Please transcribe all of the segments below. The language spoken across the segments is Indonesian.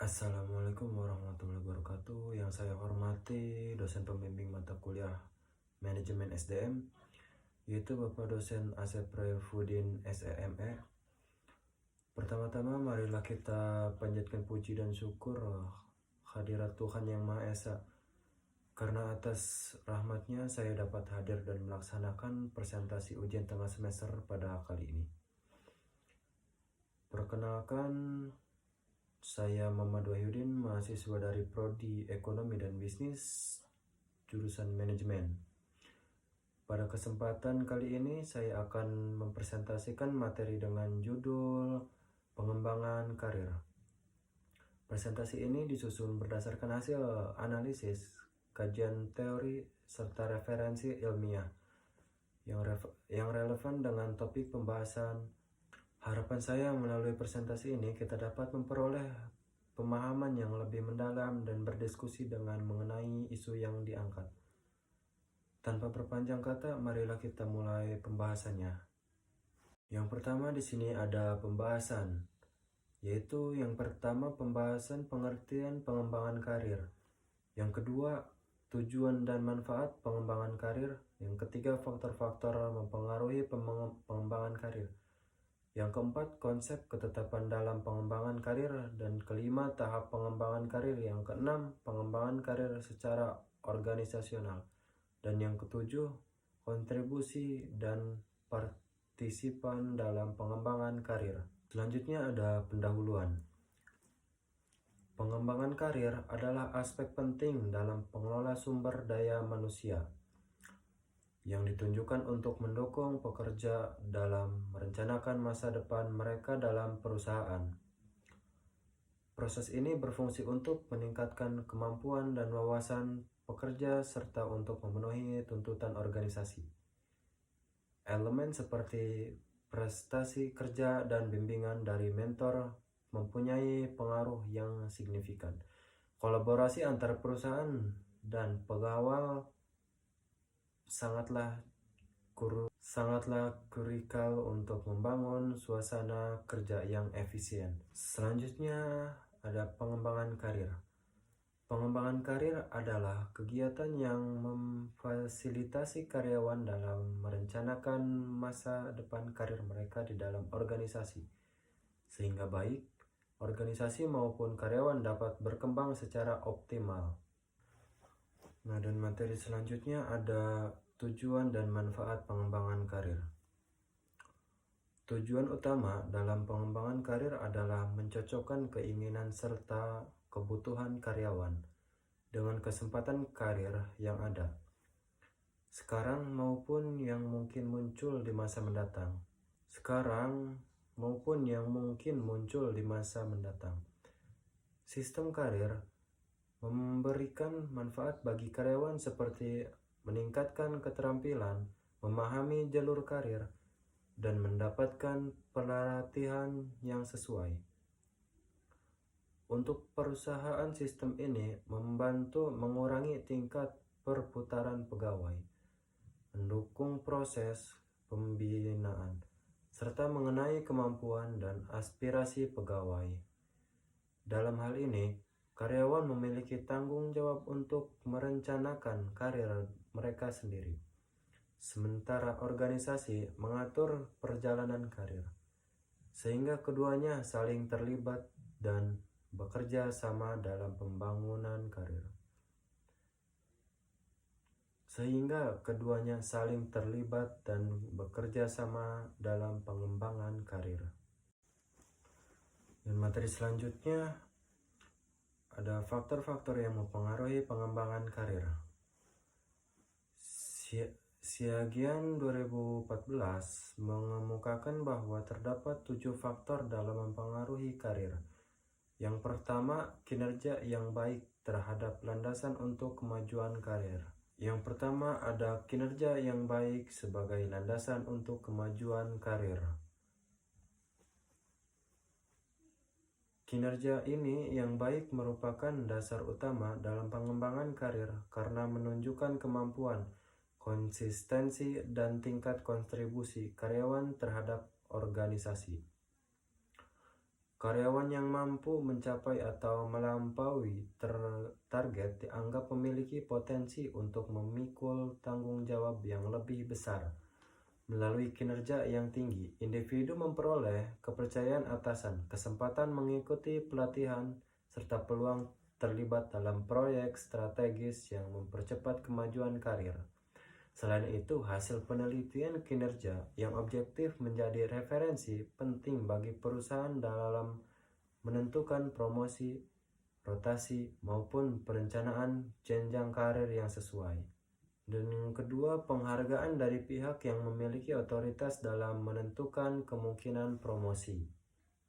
Assalamualaikum warahmatullahi wabarakatuh. Yang saya hormati dosen pembimbing mata kuliah Manajemen SDM, yaitu Bapak dosen Asep Rayfudin SEME. Pertama-tama marilah kita panjatkan puji dan syukur hadirat Tuhan Yang Maha Esa, karena atas rahmatnya saya dapat hadir dan melaksanakan presentasi ujian tengah semester pada kali ini. Perkenalkan, saya Muhammad Wahyudin, mahasiswa dari Prodi Ekonomi dan Bisnis, jurusan Manajemen. Pada kesempatan kali ini saya akan mempresentasikan materi dengan judul Pengembangan Karir. Presentasi ini disusun berdasarkan hasil analisis, kajian teori, serta referensi ilmiah yang relevan dengan topik pembahasan. Harapan saya melalui presentasi ini kita dapat memperoleh pemahaman yang lebih mendalam dan berdiskusi dengan mengenai isu yang diangkat. Tanpa berpanjang kata, marilah kita mulai pembahasannya. Yang pertama di sini ada pembahasan, yaitu yang pertama pembahasan pengertian pengembangan karir. Yang kedua, tujuan dan manfaat pengembangan karir. Yang ketiga, faktor-faktor mempengaruhi pengembangan karir. Yang keempat, konsep ketetapan dalam pengembangan karir. Dan kelima, tahap pengembangan karir. Yang keenam, pengembangan karir secara organisasional. Dan yang ketujuh, kontribusi dan partisipan dalam pengembangan karir. Selanjutnya ada pendahuluan. Pengembangan karir adalah aspek penting dalam pengelola sumber daya manusia yang ditunjukkan untuk mendukung pekerja dalam merencanakan masa depan mereka dalam perusahaan. Proses ini berfungsi untuk meningkatkan kemampuan dan wawasan pekerja serta untuk memenuhi tuntutan organisasi. Elemen seperti prestasi kerja dan bimbingan dari mentor mempunyai pengaruh yang signifikan. Kolaborasi antar perusahaan dan pegawai sangatlah krusial untuk membangun suasana kerja yang efisien. Selanjutnya ada pengembangan karir. Pengembangan karir adalah kegiatan yang memfasilitasi karyawan dalam merencanakan masa depan karir mereka di dalam organisasi, sehingga baik organisasi maupun karyawan dapat berkembang secara optimal. Nah, dan materi selanjutnya ada tujuan dan manfaat pengembangan karir. Tujuan utama dalam pengembangan karir adalah mencocokkan keinginan serta kebutuhan karyawan dengan kesempatan karir yang ada sekarang maupun yang mungkin muncul di masa mendatang. Sistem karir memberikan manfaat bagi karyawan seperti meningkatkan keterampilan, memahami jalur karir, dan mendapatkan pelatihan yang sesuai. Untuk perusahaan, sistem ini membantu mengurangi tingkat perputaran pegawai, mendukung proses pembinaan, serta mengenai kemampuan dan aspirasi pegawai. Dalam hal ini, karyawan memiliki tanggung jawab untuk merencanakan karir mereka sendiri, sementara organisasi mengatur perjalanan karir, sehingga keduanya saling terlibat dan bekerja sama dalam pembangunan karir. Dan materi selanjutnya ada faktor-faktor yang mempengaruhi pengembangan karir. Siagian 2014 mengemukakan bahwa terdapat 7 faktor dalam mempengaruhi karir. Yang pertama, kinerja yang baik terhadap landasan untuk kemajuan karir. Yang pertama ada kinerja yang baik sebagai landasan untuk kemajuan karir. Kinerja ini yang baik merupakan dasar utama dalam pengembangan karir karena menunjukkan kemampuan, konsistensi, dan tingkat kontribusi karyawan terhadap organisasi. Karyawan yang mampu mencapai atau melampaui target dianggap memiliki potensi untuk memikul tanggung jawab yang lebih besar. Melalui kinerja yang tinggi, individu memperoleh kepercayaan atasan, kesempatan mengikuti pelatihan, serta peluang terlibat dalam proyek strategis yang mempercepat kemajuan karir. Selain itu, hasil penelitian kinerja yang objektif menjadi referensi penting bagi perusahaan dalam menentukan promosi, rotasi, maupun perencanaan jenjang karir yang sesuai. Dan yang kedua, penghargaan dari pihak yang memiliki otoritas dalam menentukan kemungkinan promosi.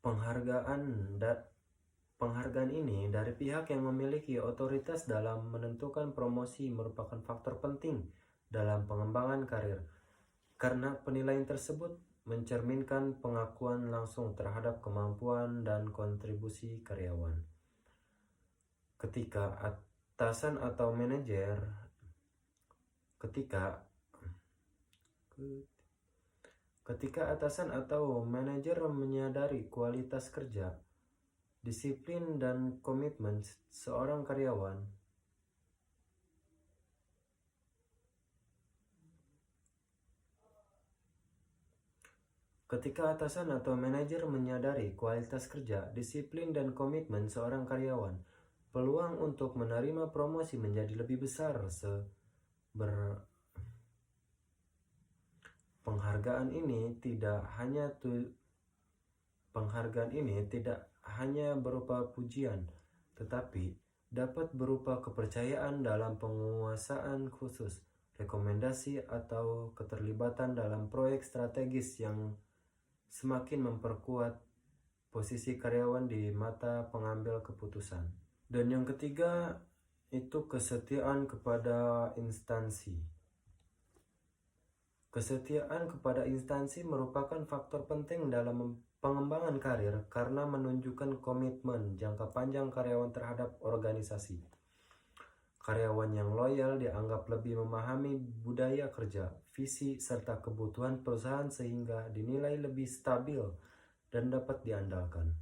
Penghargaan ini dari pihak yang memiliki otoritas dalam menentukan promosi merupakan faktor penting dalam pengembangan karir, karena penilaian tersebut mencerminkan pengakuan langsung terhadap kemampuan dan kontribusi karyawan. Ketika atasan atau manajer menyadari kualitas kerja, disiplin, dan komitmen seorang karyawan, peluang untuk menerima promosi menjadi lebih besar. Penghargaan ini tidak hanya berupa pujian, tetapi dapat berupa kepercayaan dalam penguasaan khusus, rekomendasi, atau keterlibatan dalam proyek strategis yang semakin memperkuat posisi karyawan di mata pengambil keputusan. Dan yang ketiga itu kesetiaan kepada instansi. Kesetiaan kepada instansi merupakan faktor penting dalam pengembangan karir karena menunjukkan komitmen jangka panjang karyawan terhadap organisasi. Karyawan yang loyal dianggap lebih memahami budaya kerja, visi, serta kebutuhan perusahaan sehingga dinilai lebih stabil dan dapat diandalkan.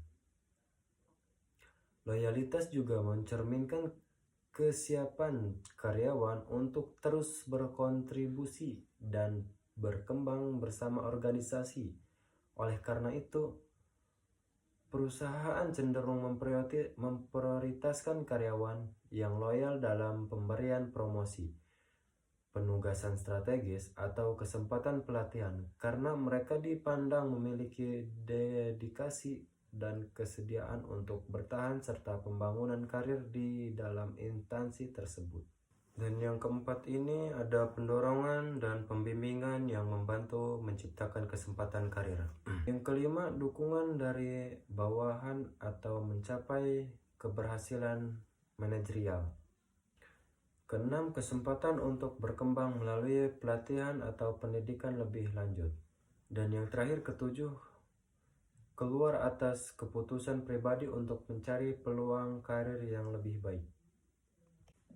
Loyalitas juga mencerminkan kesiapan karyawan untuk terus berkontribusi dan berkembang bersama organisasi. Oleh karena itu, perusahaan cenderung memprioritaskan karyawan yang loyal dalam pemberian promosi, penugasan strategis, atau kesempatan pelatihan karena mereka dipandang memiliki dedikasi dan kesediaan untuk bertahan serta pembangunan karir di dalam instansi tersebut. Dan yang keempat ini ada pendorongan dan pembimbingan yang membantu menciptakan kesempatan karir. Yang kelima, dukungan dari bawahan atau mencapai keberhasilan manajerial. Keenam, kesempatan untuk berkembang melalui pelatihan atau pendidikan lebih lanjut. Dan yang terakhir, ketujuh, keluar atas keputusan pribadi untuk mencari peluang karir yang lebih baik.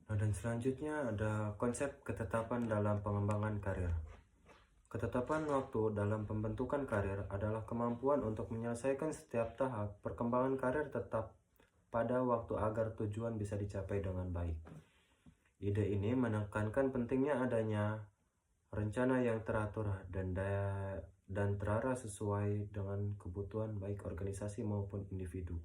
Dan selanjutnya ada konsep ketetapan dalam pengembangan karir. Ketetapan waktu dalam pembentukan karir adalah kemampuan untuk menyelesaikan setiap tahap perkembangan karir tetap pada waktu agar tujuan bisa dicapai dengan baik. Ide ini menekankan pentingnya adanya rencana yang teratur dan terarah sesuai dengan kebutuhan baik organisasi maupun individu.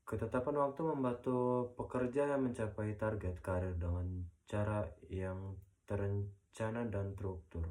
Ketetapan waktu membantu pekerja mencapai target karir dengan cara yang terencana dan terukur.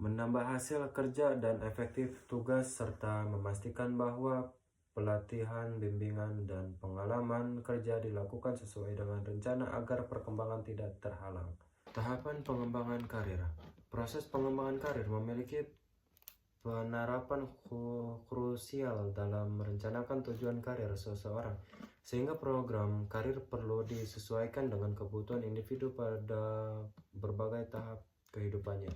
Menambah hasil kerja dan efektif tugas serta memastikan bahwa pelatihan, bimbingan, dan pengalaman kerja dilakukan sesuai dengan rencana agar perkembangan tidak terhalang. Tahapan pengembangan karir. Proses pengembangan karir memiliki penerapan krusial dalam merencanakan tujuan karir seseorang, sehingga program karir perlu disesuaikan dengan kebutuhan individu pada berbagai tahap kehidupannya.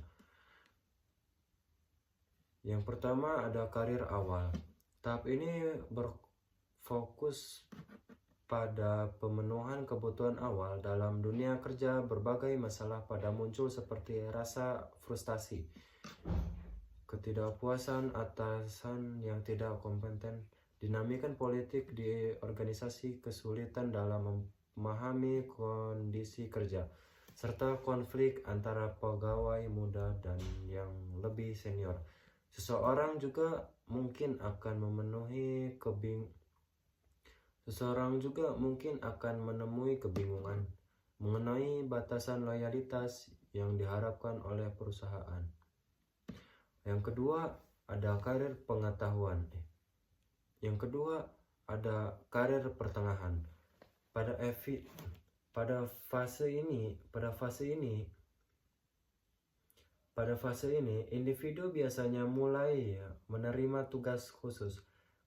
Yang pertama ada karir awal. Tahap ini berfokus pada pemenuhan kebutuhan awal dalam dunia kerja, berbagai masalah pada muncul seperti rasa frustasi, ketidakpuasan atasan yang tidak kompeten, dinamika politik di organisasi, kesulitan dalam memahami kondisi kerja, serta konflik antara pegawai muda dan yang lebih senior. Seseorang juga mungkin akan menemui kebingungan mengenai batasan loyalitas yang diharapkan oleh perusahaan. Yang kedua, ada karir pengetahuan. Yang kedua, ada karir pertengahan. Pada fase ini, individu biasanya mulai menerima tugas khusus,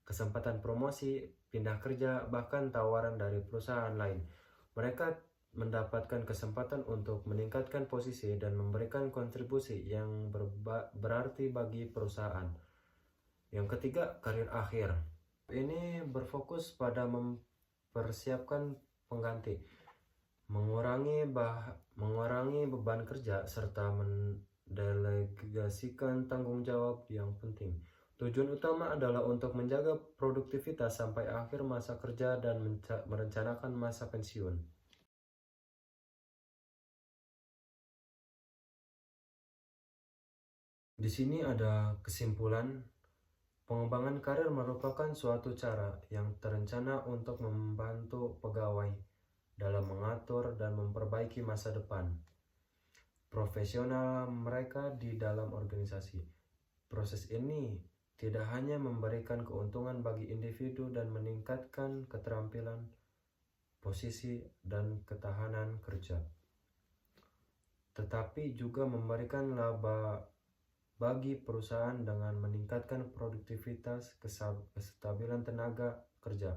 kesempatan promosi, pindah kerja, bahkan tawaran dari perusahaan lain. Mereka mendapatkan kesempatan untuk meningkatkan posisi dan memberikan kontribusi yang berarti bagi perusahaan. Yang ketiga, karir akhir. Ini berfokus pada mempersiapkan pengganti, mengurangi beban kerja, serta mendelegasikan tanggung jawab yang penting. Tujuan utama adalah untuk menjaga produktivitas sampai akhir masa kerja dan merencanakan masa pensiun. Di sini ada kesimpulan. Pengembangan karir merupakan suatu cara yang terencana untuk membantu pegawai dalam mengatur dan memperbaiki masa depan profesional mereka di dalam organisasi. Proses ini tidak hanya memberikan keuntungan bagi individu dan meningkatkan keterampilan, posisi, dan ketahanan kerja, tetapi juga memberikan laba bagi perusahaan dengan meningkatkan produktivitas, kestabilan tenaga kerja,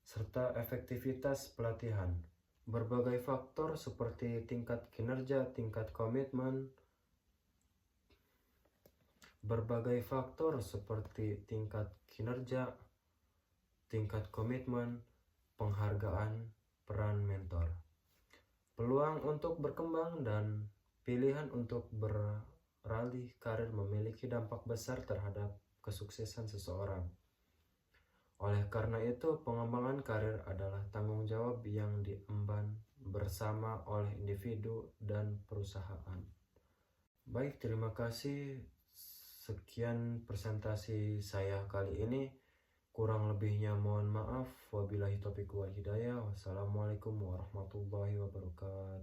serta efektivitas pelatihan. Berbagai faktor seperti tingkat kinerja, tingkat komitmen, penghargaan, peran mentor, peluang untuk berkembang, dan pilihan untuk beralih karir memiliki dampak besar terhadap kesuksesan seseorang. Oleh karena itu, pengembangan karir adalah tanggung jawab yang diemban bersama oleh individu dan perusahaan. Baik, terima kasih. Sekian presentasi saya kali ini. Kurang lebihnya mohon maaf. Wabillahi taufiq wal hidayah. Wassalamualaikum warahmatullahi wabarakatuh.